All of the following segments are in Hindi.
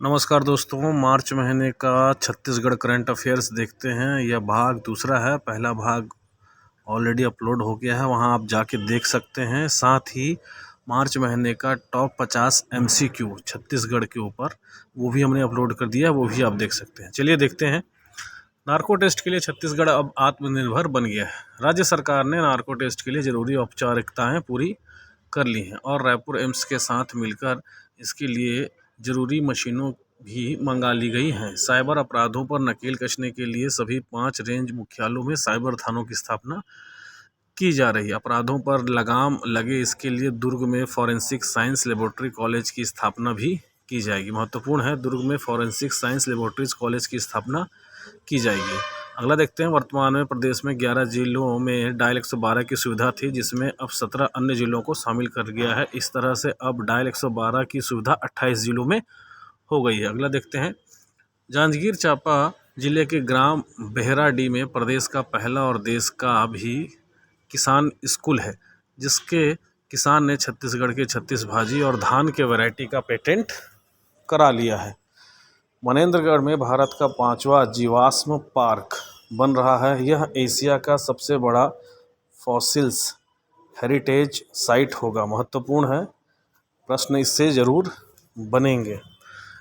नमस्कार दोस्तों, मार्च महीने का छत्तीसगढ़ करंट अफेयर्स देखते हैं। यह भाग दूसरा है। पहला भाग ऑलरेडी अपलोड हो गया है, वहां आप जाके देख सकते हैं। साथ ही मार्च महीने का टॉप 50 MCQ छत्तीसगढ़ के ऊपर वो भी हमने अपलोड कर दिया है, वो भी आप देख सकते हैं। चलिए देखते हैं। नार्को टेस्ट के लिए छत्तीसगढ़ अब आत्मनिर्भर बन गया है। राज्य सरकार ने नार्को टेस्ट के लिए जरूरी औपचारिकताएं पूरी कर ली हैं और रायपुर एम्स के साथ मिलकर इसके लिए जरूरी मशीनों भी मंगा ली गई हैं। साइबर अपराधों पर नकेल कसने के लिए सभी 5 रेंज मुख्यालयों में साइबर थानों की स्थापना की जा रही है। अपराधों पर लगाम लगे इसके लिए दुर्ग में फॉरेंसिक साइंस लेबोरेटरी कॉलेज की स्थापना भी की जाएगी। महत्वपूर्ण है, दुर्ग में फॉरेंसिक साइंस लेबोरेटरीज कॉलेज की स्थापना की जाएगी। अगला देखते हैं। वर्तमान में प्रदेश में 11 जिलों में डायल 112 की सुविधा थी, जिसमें अब 17 अन्य जिलों को शामिल कर दिया है। इस तरह से अब डायल 112 की सुविधा 28 जिलों में हो गई है। अगला देखते हैं। जांजगीर चांपा जिले के ग्राम बेहराडी में प्रदेश का पहला और देश का भी किसान स्कूल है, जिसके किसान ने छत्तीसगढ़ के 36 भाजी और धान के वैरायटी का पेटेंट करा लिया है। मनेंद्रगढ़ में भारत का 5वां जीवाश्म पार्क बन रहा है। यह एशिया का सबसे बड़ा फॉसिल्स हेरिटेज साइट होगा। महत्वपूर्ण है, प्रश्न इससे ज़रूर बनेंगे।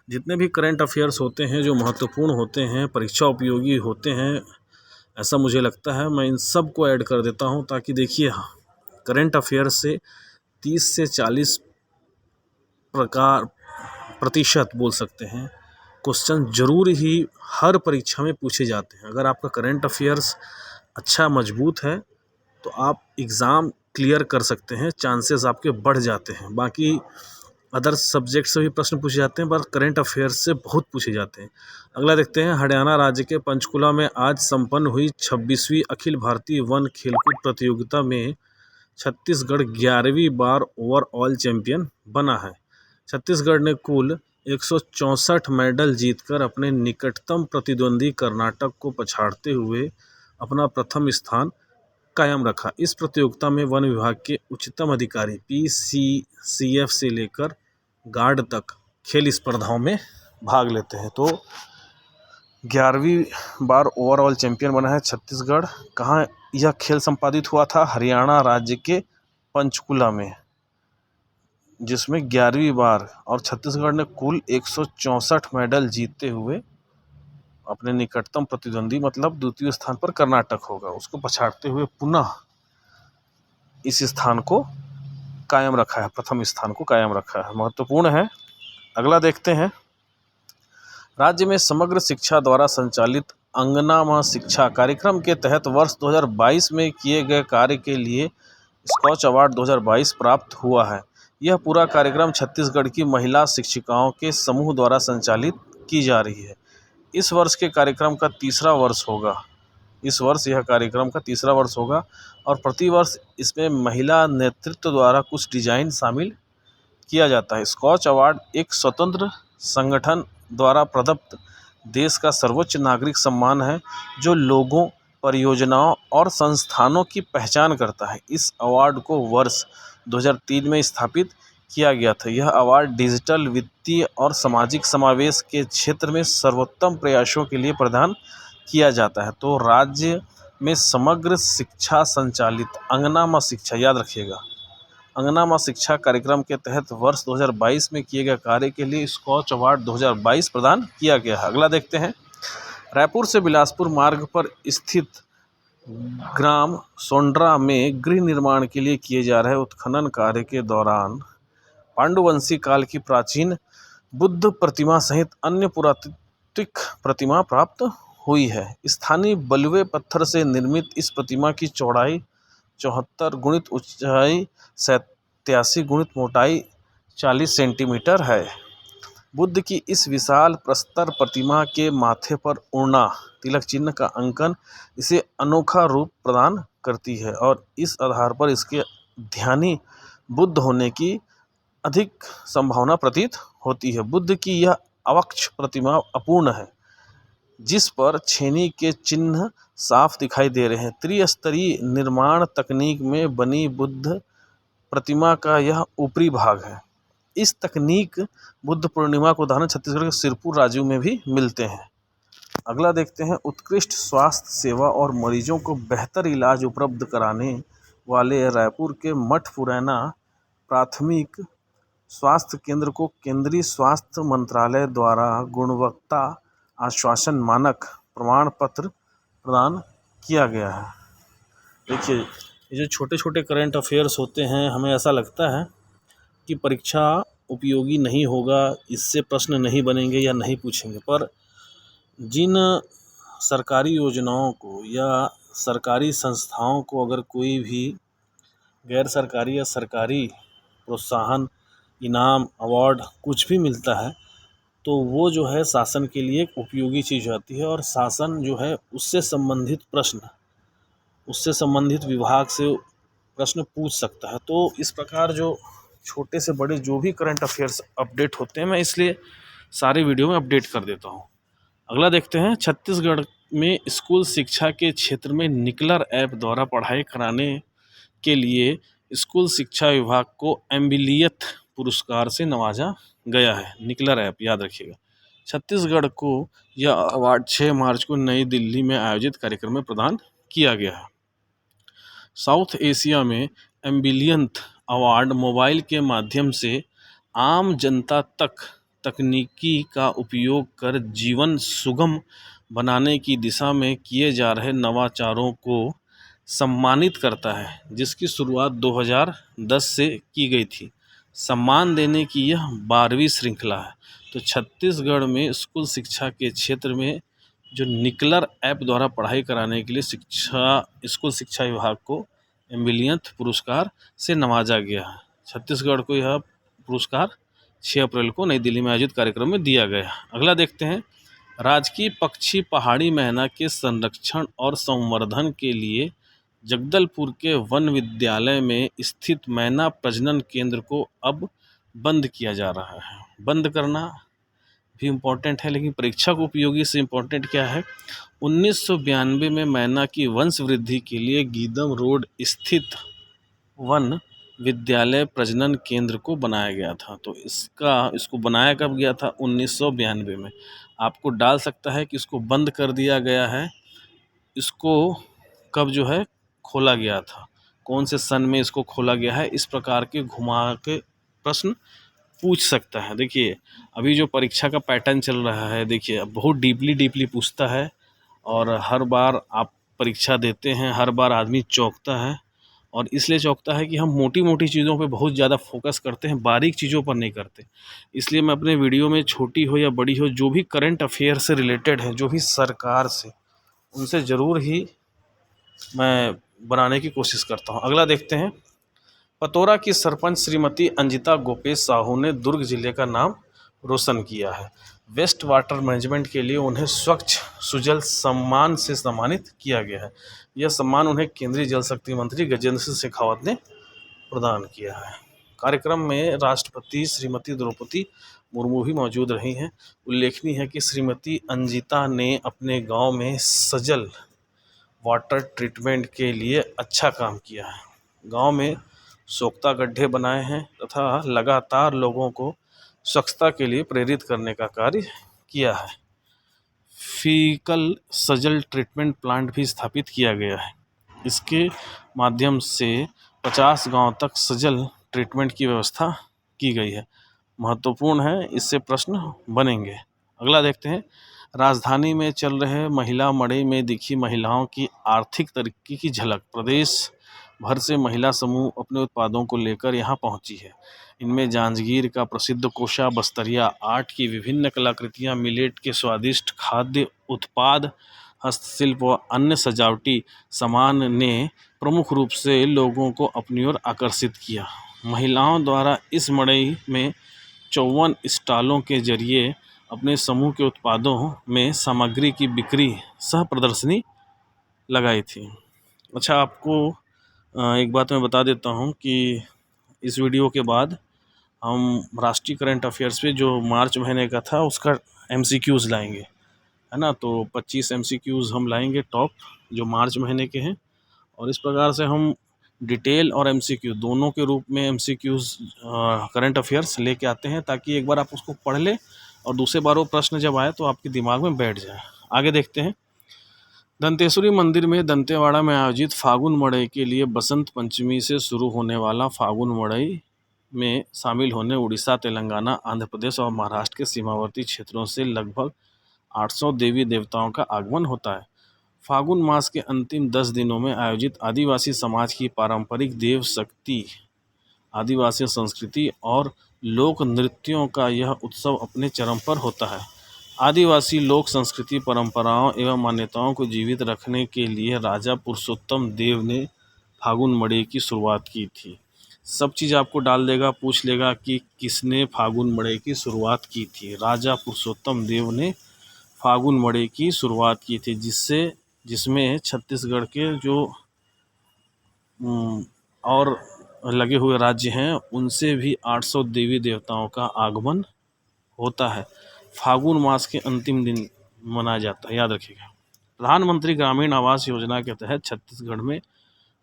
जितने भी करंट अफेयर्स होते हैं जो महत्वपूर्ण होते हैं, परीक्षा उपयोगी होते हैं, ऐसा मुझे लगता है, मैं इन सब को ऐड कर देता हूं, ताकि देखिए करंट अफेयर्स से 30 से 40 प्रतिशत बोल सकते हैं क्वेश्चन जरूर ही हर परीक्षा में पूछे जाते हैं। अगर आपका करंट अफेयर्स अच्छा मजबूत है तो आप एग्ज़ाम क्लियर कर सकते हैं, चांसेस आपके बढ़ जाते हैं। बाकी अदर सब्जेक्ट से भी प्रश्न पूछे जाते हैं, पर करंट अफेयर्स से बहुत पूछे जाते हैं। अगला देखते हैं। हरियाणा राज्य के पंचकुला में आज संपन्न हुई 26वीं अखिल भारतीय वन खेलकूद प्रतियोगिता में छत्तीसगढ़ 11वीं बार ओवरऑल चैंपियन बना है। छत्तीसगढ़ ने कुल 164 मेडल जीतकर अपने निकटतम प्रतिद्वंदी कर्नाटक को पछाड़ते हुए अपना प्रथम स्थान कायम रखा। इस प्रतियोगिता में वन विभाग के उच्चतम अधिकारी PCCF से लेकर गार्ड तक खेल स्पर्धाओं में भाग लेते हैं। तो 11वीं बार ओवरऑल चैंपियन बना है छत्तीसगढ़। कहाँ यह खेल संपादित हुआ था? हरियाणा राज्य के पंचकुला में, जिसमें 11वीं बार, और छत्तीसगढ़ ने कुल 164 मेडल जीतते हुए अपने निकटतम प्रतिद्वंदी, मतलब द्वितीय स्थान पर कर्नाटक होगा, उसको पछाड़ते हुए पुनः इस स्थान को कायम रखा है, प्रथम स्थान को कायम रखा है। महत्वपूर्ण है। अगला देखते हैं। राज्य में समग्र शिक्षा द्वारा संचालित अंगना मां शिक्षा कार्यक्रम के तहत वर्ष 2022 में किए गए कार्य के लिए स्कॉच अवार्ड 2022 प्राप्त हुआ है। यह पूरा कार्यक्रम छत्तीसगढ़ की महिला शिक्षिकाओं के समूह द्वारा संचालित की जा रही है। इस वर्ष के कार्यक्रम का तीसरा वर्ष होगा। इस वर्ष यह कार्यक्रम का तीसरा वर्ष होगा और प्रतिवर्ष इसमें महिला नेतृत्व द्वारा कुछ डिजाइन शामिल किया जाता है। स्कॉच अवार्ड एक स्वतंत्र संगठन द्वारा प्रदत्त देश का सर्वोच्च नागरिक सम्मान है, जो लोगों, परियोजनाओं और संस्थानों की पहचान करता है। इस अवार्ड को वर्ष 2003 में स्थापित किया गया था। यह अवार्ड डिजिटल, वित्तीय और सामाजिक समावेश के क्षेत्र में सर्वोत्तम प्रयासों के लिए प्रदान किया जाता है। तो राज्य में समग्र शिक्षा संचालित अंगना मां शिक्षा, याद रखिएगा, अंगना मां शिक्षा कार्यक्रम के तहत वर्ष 2022 में किए गए कार्य के लिए स्कॉच अवार्ड 2022 प्रदान किया गया है। अगला देखते हैं। रायपुर से बिलासपुर मार्ग पर स्थित ग्राम सोंड्रा में गृह निर्माण के लिए किए जा रहे उत्खनन कार्य के दौरान पांडुवंशी काल की प्राचीन बुद्ध प्रतिमा सहित अन्य पुरातात्विक प्रतिमा प्राप्त हुई है। स्थानीय बलुए पत्थर से निर्मित इस प्रतिमा की चौड़ाई 74 गुणित ऊंचाई 87 गुणित मोटाई 40 सेंटीमीटर है। बुद्ध की इस विशाल प्रस्तर प्रतिमा के माथे पर उड़ना तिलक चिन्ह का अंकन इसे अनोखा रूप प्रदान करती है और इस आधार पर इसके ध्यानी बुद्ध होने की अधिक संभावना प्रतीत होती है। बुद्ध की यह अवक्ष प्रतिमा अपूर्ण है, जिस पर छेनी के चिन्ह साफ दिखाई दे रहे हैं। त्रिस्तरीय निर्माण तकनीक में बनी बुद्ध प्रतिमा का यह ऊपरी भाग है। इस तकनीक बुद्ध पूर्णिमा को उदाहरण छत्तीसगढ़ के सिरपुर राज्य में भी मिलते हैं। अगला देखते हैं, उत्कृष्ट स्वास्थ्य सेवा और मरीजों को बेहतर इलाज उपलब्ध कराने वाले रायपुर के मठ पुरैना प्राथमिक स्वास्थ्य केंद्र को केंद्रीय स्वास्थ्य मंत्रालय द्वारा गुणवत्ता आश्वासन मानक प्रमाण पत्र प्रदान किया गया है। देखिए, ये जो छोटे छोटे करंट अफेयर्स होते हैं, हमें ऐसा लगता है कि परीक्षा उपयोगी नहीं होगा, इससे प्रश्न नहीं बनेंगे या नहीं पूछेंगे, पर जिन सरकारी योजनाओं को या सरकारी संस्थाओं को अगर कोई भी गैर सरकारी या सरकारी प्रोत्साहन, इनाम, अवार्ड कुछ भी मिलता है, तो वो जो है शासन के लिए एक उपयोगी चीज़ होती है और शासन जो है उससे संबंधित प्रश्न, उससे संबंधित विभाग से प्रश्न पूछ सकता है। तो इस प्रकार जो छोटे से बड़े जो भी करंट अफेयर्स अपडेट होते हैं, मैं इसलिए सारे वीडियो में अपडेट कर देता हूँ। अगला देखते हैं, छत्तीसगढ़ में स्कूल शिक्षा के क्षेत्र में निकलर ऐप द्वारा पढ़ाई कराने के लिए स्कूल शिक्षा विभाग को एम्बिलियत पुरस्कार से नवाजा गया है। निकलर ऐप याद रखिएगा। छत्तीसगढ़ को यह अवार्ड 6 मार्च को नई दिल्ली में आयोजित कार्यक्रम में प्रदान किया गया है। साउथ एशिया में एम्बिलियंट अवार्ड मोबाइल के माध्यम से आम जनता तक तकनीकी का उपयोग कर जीवन सुगम बनाने की दिशा में किए जा रहे नवाचारों को सम्मानित करता है, जिसकी शुरुआत 2010 से की गई थी। सम्मान देने की यह 12वीं श्रृंखला है। तो छत्तीसगढ़ में स्कूल शिक्षा के क्षेत्र में जो निकलर ऐप द्वारा पढ़ाई कराने के लिए स्कूल शिक्षा विभाग को एम्बिलियंट पुरस्कार से नवाजा गया है। छत्तीसगढ़ को यह पुरस्कार 6 अप्रैल को नई दिल्ली में आयोजित कार्यक्रम में दिया गया। अगला देखते हैं, राजकीय पक्षी पहाड़ी मैना के संरक्षण और संवर्धन के लिए जगदलपुर के वन विद्यालय में स्थित मैना प्रजनन केंद्र को अब बंद किया जा रहा है। बंद करना भी इम्पोर्टेंट है, लेकिन परीक्षा को उपयोगी से इम्पोर्टेंट क्या है, 1992 में मैना की वंश वृद्धि के लिए गीदम रोड स्थित वन विद्यालय प्रजनन केंद्र को बनाया गया था। तो इसको बनाया कब गया था? 1992 में। आपको डाल सकता है कि इसको बंद कर दिया गया है, इसको कब जो है खोला गया था, कौन से सन में इसको खोला गया है, इस प्रकार के घुमा के प्रश्न पूछ सकता है। देखिए, अभी जो परीक्षा का पैटर्न चल रहा है, देखिए अब बहुत डीपली पूछता है और हर बार आप परीक्षा देते हैं, हर बार आदमी चौंकता है और इसलिए चौंकता है कि हम मोटी मोटी चीज़ों पे बहुत ज़्यादा फोकस करते हैं, बारीक चीज़ों पर नहीं करते। इसलिए मैं अपने वीडियो में छोटी हो या बड़ी हो, जो भी करंट अफेयर से रिलेटेड है, जो भी सरकार से, उनसे ज़रूर ही मैं बनाने की कोशिश करता हूँ। अगला देखते हैं, पतोरा की सरपंच श्रीमती अंजिता गोपेश साहू ने दुर्ग जिले का नाम रोशन किया है। वेस्ट वाटर मैनेजमेंट के लिए उन्हें स्वच्छ सुजल सम्मान से सम्मानित किया गया है। यह सम्मान उन्हें केंद्रीय जल शक्ति मंत्री गजेंद्र सिंह शेखावत ने प्रदान किया है। कार्यक्रम में राष्ट्रपति श्रीमती द्रौपदी मुर्मू भी मौजूद रही हैं। उल्लेखनीय है कि श्रीमती अंजिता ने अपने गांव में सजल वाटर ट्रीटमेंट के लिए अच्छा काम किया है। गांव में सोख्ता गड्ढे बनाए हैं तथा लगातार लोगों को स्वच्छता के लिए प्रेरित करने का कार्य किया है। फीकल सजल ट्रीटमेंट प्लांट भी स्थापित किया गया है। इसके माध्यम से 50 गांव तक सजल ट्रीटमेंट की व्यवस्था की गई है। महत्वपूर्ण है, इससे प्रश्न बनेंगे। अगला देखते हैं, राजधानी में चल रहे महिला मड़ई में दिखी महिलाओं की आर्थिक तरक्की की झलक। प्रदेश भर से महिला समूह अपने उत्पादों को लेकर यहां पहुंची है। इनमें जांजगीर का प्रसिद्ध कोशा, बस्तरिया आर्ट की विभिन्न कलाकृतियां, मिलेट के स्वादिष्ट खाद्य उत्पाद, हस्तशिल्प व अन्य सजावटी सामान ने प्रमुख रूप से लोगों को अपनी ओर आकर्षित किया। महिलाओं द्वारा इस मड़ई में 54 स्टॉलों के जरिए अपने समूह के उत्पादों में सामग्री की बिक्री सह प्रदर्शनी लगाई थी। अच्छा, आपको एक बात मैं बता देता हूँ कि इस वीडियो के बाद हम राष्ट्रीय करंट अफेयर्स पे जो मार्च महीने का था उसका MCQs लाएंगे, है ना। तो 25 MCQs हम लाएंगे टॉप, जो मार्च महीने के हैं, और इस प्रकार से हम डिटेल और एमसीक्यू दोनों के रूप में एमसीक्यूज करंट अफेयर्स लेके आते हैं, ताकि एक बार आप उसको पढ़ लें और दूसरे बार वो प्रश्न जब आए तो आपके दिमाग में बैठ जाए। आगे देखते हैं। दंतेश्वरी मंदिर में दंतेवाड़ा में आयोजित फागुन मड़ई के लिए बसंत पंचमी से शुरू होने वाला फागुन मड़ई में शामिल होने उड़ीसा, तेलंगाना, आंध्र प्रदेश और महाराष्ट्र के सीमावर्ती क्षेत्रों से लगभग 800 देवी देवताओं का आगमन होता है। फागुन मास के अंतिम 10 दिनों में आयोजित आदिवासी समाज की पारंपरिक देव शक्ति, आदिवासी संस्कृति और लोक नृत्यों का यह उत्सव अपने चरम पर होता है। आदिवासी लोक संस्कृति, परंपराओं एवं मान्यताओं को जीवित रखने के लिए राजा पुरुषोत्तम देव ने फागुन मड़ई की शुरुआत की थी। सब चीज़ आपको डाल देगा, पूछ लेगा कि किसने फागुन मड़ई की शुरुआत की थी। राजा पुरुषोत्तम देव ने फागुन मड़ई की शुरुआत की थी, जिसमें छत्तीसगढ़ के जो और लगे हुए राज्य हैं उनसे भी 800 देवी देवताओं का आगमन होता है। फागुन मास के अंतिम दिन मनाया जाता है, याद रखिएगा। प्रधानमंत्री ग्रामीण आवास योजना के तहत छत्तीसगढ़ में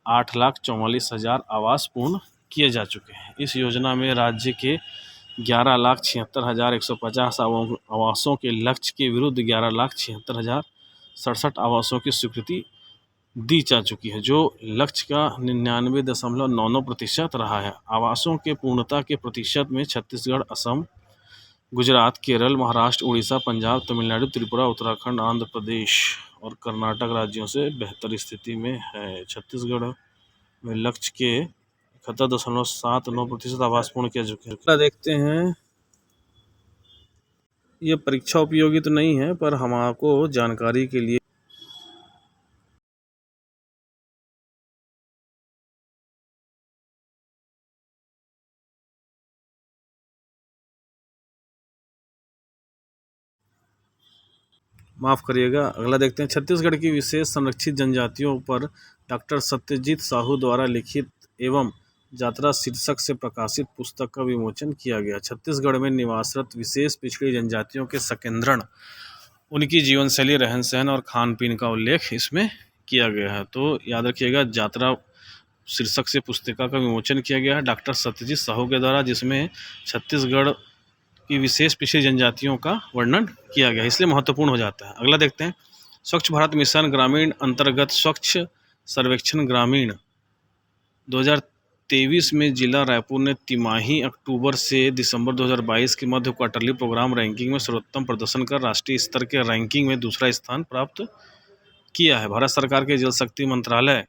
8,44,000 आवास पूर्ण किए जा चुके हैं। इस योजना में राज्य के 11,76,150 आवासों के लक्ष्य के विरुद्ध 11,76,067 आवासों की स्वीकृति दी जा चुकी है, जो लक्ष्य का 99.99% रहा है। आवासों के पूर्णता के प्रतिशत में छत्तीसगढ़, असम, गुजरात, केरल, महाराष्ट्र, उड़ीसा, पंजाब, तमिलनाडु, त्रिपुरा, उत्तराखंड, आंध्र प्रदेश और कर्नाटक राज्यों से बेहतर स्थिति में है। छत्तीसगढ़ में लक्ष्य के 71.79% आवास पूर्ण किया चुके हैं। देखते हैं, ये परीक्षा उपयोगी तो नहीं है पर हमको जानकारी के लिए माफ़ करिएगा। अगला देखते हैं। छत्तीसगढ़ की विशेष संरक्षित जनजातियों पर डॉक्टर सत्यजीत साहू द्वारा लिखित एवं यात्रा शीर्षक से प्रकाशित पुस्तक का विमोचन किया गया। छत्तीसगढ़ में निवासरत विशेष पिछड़ी जनजातियों के संकेंद्रण, उनकी जीवन शैली, रहन सहन और खान पीन का उल्लेख इसमें किया गया है। तो याद रखिएगा, यात्रा शीर्षक से पुस्तिका का विमोचन किया गया है डॉक्टर सत्यजीत साहू के द्वारा, जिसमें छत्तीसगढ़ की विशेष पिछड़ी जनजातियों का वर्णन किया गया, इसलिए महत्वपूर्ण हो जाता है। अगला देखते हैं। स्वच्छ भारत मिशन ग्रामीण अंतर्गत स्वच्छ सर्वेक्षण ग्रामीण 2023 में जिला रायपुर ने तिमाही अक्टूबर से दिसंबर 2022 के मध्य क्वार्टरली प्रोग्राम रैंकिंग में सर्वोत्तम प्रदर्शन कर राष्ट्रीय स्तर के रैंकिंग में दूसरा स्थान प्राप्त किया है। भारत सरकार के जल शक्ति मंत्रालय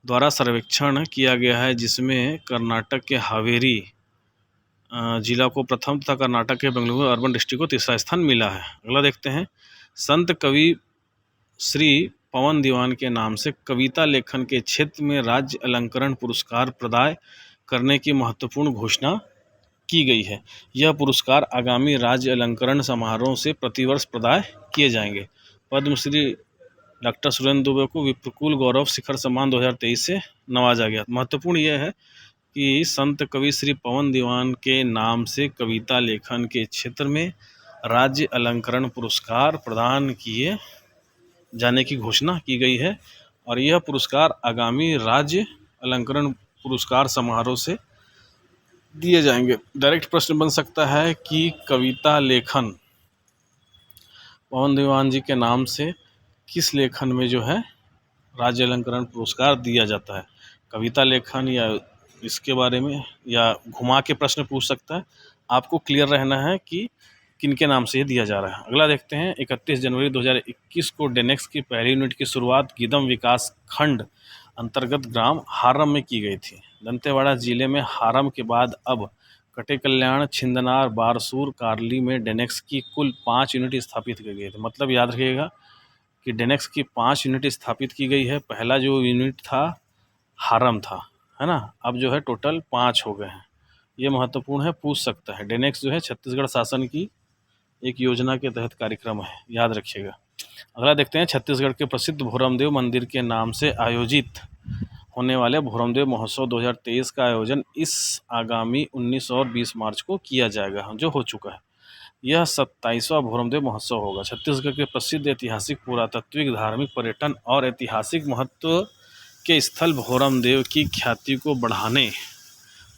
द्वारा सर्वेक्षण किया गया है, जिसमें कर्नाटक के हावेरी जिला को प्रथम तथा कर्नाटक के बेंगलुरु अर्बन डिस्ट्रिक्ट को तीसरा स्थान मिला है। अगला देखते हैं। संत कवि श्री पवन दीवान के नाम से कविता लेखन के क्षेत्र में राज्य अलंकरण पुरस्कार प्रदान करने की महत्वपूर्ण घोषणा की गई है। यह पुरस्कार आगामी राज्य अलंकरण समारोह से प्रतिवर्ष प्रदान किए जाएंगे। पद्मश्री डॉक्टर सुरेंद्र दुबे को विप्रकुल गौरव शिखर सम्मान 2023 से नवाजा गया। महत्वपूर्ण यह है कि संत कवि श्री पवन दीवान के नाम से कविता लेखन के क्षेत्र में राज्य अलंकरण पुरस्कार प्रदान किए जाने की घोषणा की गई है, और यह पुरस्कार आगामी राज्य अलंकरण पुरस्कार समारोह से दिए जाएंगे। डायरेक्ट प्रश्न बन सकता है कि कविता लेखन पवन दीवान जी के नाम से किस लेखन में जो है राज्य अलंकरण पुरस्कार दिया जाता है। कविता लेखन या इसके बारे में या घुमा के प्रश्न पूछ सकता है। आपको क्लियर रहना है कि किनके नाम से ये दिया जा रहा है। अगला देखते हैं। 31 जनवरी 2021 को डेनेक्स की पहली यूनिट की शुरुआत गीदम विकास खंड अंतर्गत ग्राम हारम में की गई थी। दंतेवाड़ा जिले में हारम के बाद अब कटे कल्याण, छिंदनार, बारसूर, कार्ली में डेनेक्स की कुल 5 यूनिट स्थापित की गई थी। मतलब याद रखिएगा कि डेनेक्स की 5 यूनिट स्थापित की गई है। पहला जो यूनिट था हारम था, है ना। अब जो है टोटल 5 हो गए हैं। ये महत्वपूर्ण है, पूछ सकता है। डेनेक्स जो है छत्तीसगढ़ शासन की एक योजना के तहत कार्यक्रम है, याद रखिएगा। अगला देखते हैं। छत्तीसगढ़ के प्रसिद्ध भोरमदेव मंदिर के नाम से आयोजित होने वाले भोरमदेव महोत्सव 2023 का आयोजन इस आगामी 19 और 20 मार्च को किया जाएगा, जो हो चुका है। यह 27वां भोरमदेव महोत्सव होगा। छत्तीसगढ़ के प्रसिद्ध ऐतिहासिक, पुरातात्विक, धार्मिक, पर्यटन और ऐतिहासिक महत्व के स्थल भोरम देव की ख्याति को बढ़ाने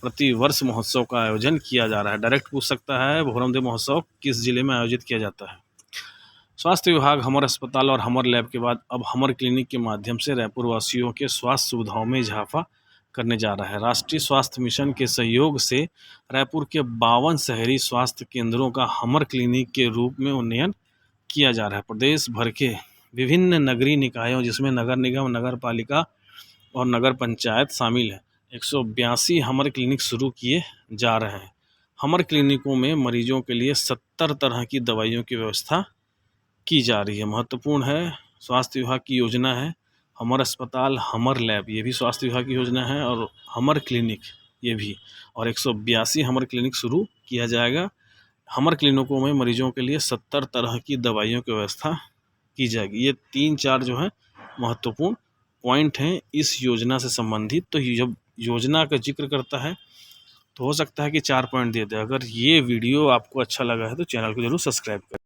प्रति वर्ष महोत्सव का आयोजन किया जा रहा है। डायरेक्ट पूछ सकता है भोरम देव महोत्सव किस जिले में आयोजित किया जाता है। स्वास्थ्य विभाग हमर अस्पताल और हमर लैब के बाद अब हमर क्लिनिक के माध्यम से रायपुर वासियों के स्वास्थ्य सुविधाओं में इजाफा करने जा रहा है। राष्ट्रीय स्वास्थ्य मिशन के सहयोग से रायपुर के 52 शहरी स्वास्थ्य केंद्रों का हमर क्लिनिक के रूप में उन्नयन किया जा रहा है। प्रदेश भर के विभिन्न नगरीय निकायों जिसमें नगर निगम, नगर पालिका और नगर पंचायत शामिल है 182 हमर क्लिनिक शुरू किए जा रहे हैं। हमर क्लिनिकों में मरीजों के लिए 70 तरह की दवाइयों की व्यवस्था की जा रही है। महत्वपूर्ण है, स्वास्थ्य विभाग की योजना है हमर अस्पताल हमर लैब, ये भी स्वास्थ्य विभाग की योजना है, और हमर क्लिनिक ये भी, और 182 हमर क्लिनिक शुरू किया जाएगा। हमर क्लिनिकों में मरीजों के लिए 70 तरह की दवाइयों की व्यवस्था की जाएगी। ये 3-4 जो है महत्वपूर्ण पॉइंट हैं इस योजना से संबंधित। तो जब योजना का जिक्र करता है तो हो सकता है कि 4 पॉइंट दे दे। अगर ये वीडियो आपको अच्छा लगा है तो चैनल को जरूर सब्सक्राइब करें।